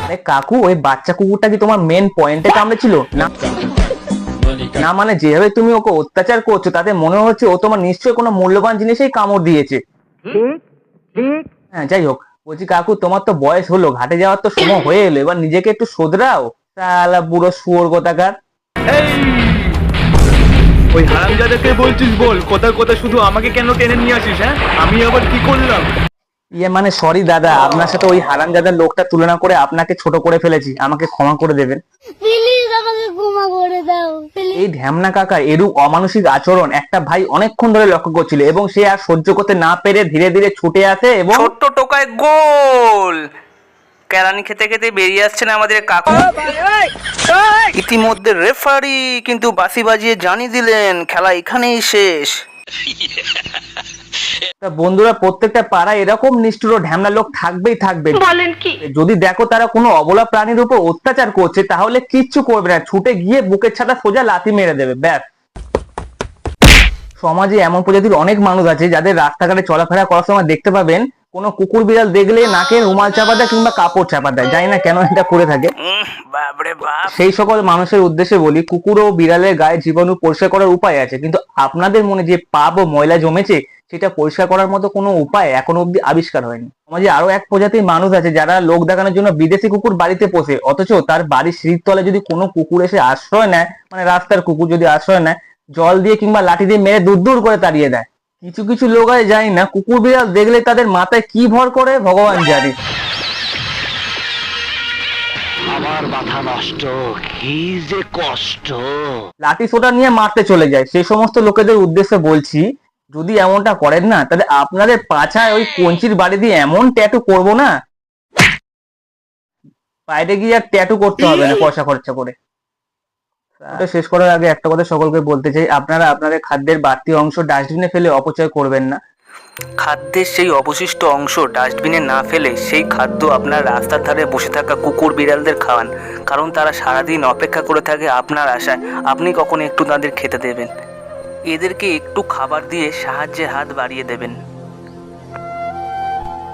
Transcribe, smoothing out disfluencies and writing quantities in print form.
আরে কাকু, ওই বাচ্চা কুকুরটা কি তোমার মেন পয়েন্টে কামড়েছিল না? না মানে যেভাবে তুমি ওকে অত্যাচার করছো তাতে মনে হচ্ছে ও তোমার নিশ্চয়ই কোনো মূল্যবান জিনিসেই কামড় দিয়েছে। হ্যাঁ, যাই হোক, বলছি কাকু তোমার তো বয়স হলো, ঘাটে যাওয়ার তো সময় হয়ে এলো, এবার নিজেকে একটু শোধরাও। শালা বুড়ো শুয়োর কোথাকার। এই, ওই হারামজাদাকে বলছিস বল, কথা কথা শুধু আমাকে কেন টেনে নিয়ে আসিস? হ্যাঁ, আমি আবার কি করলাম? মানে সরি দাদা, আপনার সাথে ওই হারামজাদার লোকটা তুলনা করে আপনাকে ছোট করে ফেলেছি, আমাকে ক্ষমা করে দেবেন। প্লিজ আমাকে ক্ষমা করে দাও প্লিজ। এই ঢ্যামনা কাকা এরূপ অমানুষিক আচরণ একটা ভাই অনেকক্ষণ ধরে লক্ষ্য করছিল এবং সে আর সহ্য করতে না পেরে ধীরে ধীরে ছুটে আসে এবং ছোট্ট টোকায় গোল। কেরানি খেতে খেতে বেরিয়ে আসছেন আমাদের কাকু। ইতিমধ্যে রেফারি কিন্তু বাঁশি বাজিয়ে জানিয়ে দিলেন খেলা এখানেই শেষ। তা বন্ধুরা, প্রত্যেকটা পাড়ায় এরকম নিষ্ঠুর ও ঢ্যামনা লোক থাকবেই থাকবে। বলেন কি? যদি দেখো তারা কোনো অবলা প্রাণীর উপর অত্যাচার করছে তাহলে কিচ্ছু করবে না, ছুটে গিয়ে বুকের ছাতা সোজা লাথি মেরে দেবে, ব্যাস। সমাজে এমন প্রজাতির অনেক মানুষ আছে যাদের রাস্তাঘাটে চলাফেরা করার সময় দেখতে পাবেন কোনো কুকুর বিড়াল দেখলে নাকে রুমাল চাপা দেয় কিংবা কাপড় চাপা দেয়, জানি না কেন এটা করে থাকে। বাপরে বাপ। সেই সকল মানুষের উদ্দেশ্যে বলি, কুকুর ও বিড়ালের গায়ে জীবাণু পরিষ্কার করার উপায় আছে, কিন্তু আপনাদের মনে যে পাপ ও ময়লা জমেছে সেটা পরিষ্কার করার মতো কোনো উপায় এখনো অব্দি আবিষ্কার হয়নি। সমাজে আরো এক প্রজাতির মানুষ আছে যারা লোক দেখানোর জন্য বিদেশি কুকুর বাড়িতে পোষে, অথচ তার বাড়ির সিঁড়ির তলায় যদি কোনো কুকুর এসে আশ্রয় নেয়, মানে রাস্তার কুকুর যদি আশ্রয় নেয়, জল দিয়ে কিংবা লাঠি দিয়ে মেরে দূর দূর করে তাড়িয়ে দেয়। কিছু কিছু লোক আছে জানি না কুকুর বিড়াল দেখলে তাদের মাথায় কি ভর করে ভগবান জানে। আমার মাথা নষ্ট, কি যে কষ্ট। লাঠি সোটা নিয়ে মারতে চলে যায়। সেই সমস্ত লোকেদের উদ্দেশ্যে বলছি, যদি এমনটা করেন না তাহলে আপনাদের পাছায় ওই কঞ্চির বাড়ি দিয়ে এমন ট্যাটু করবো না, বাইরে গিয়ে আর ট্যাটু করতে হবে না পয়সা খরচা করে। ওটা শেষ করার আগে একটা কথা সকলকে বলতে চাই, আপনারা আপনাদের খাদ্যের বাড়তি অংশ ডাস্টবিনে ফেলে অপচয় করবেন না। খাদ্যের সেই অবশিষ্ট অংশ ডাস্টবিনে না ফেলে সেই খাদ্য আপনার রাস্তার ধারে বসে থাকা কুকুর বিড়ালদের খাওয়ান, কারণ তারা সারাদিন অপেক্ষা করে থাকে আপনার আশায় আপনি কখন একটু তাদের খেতে দেবেন। এদেরকে একটু খাবার দিয়ে সাহায্যের হাত বাড়িয়ে দেবেন।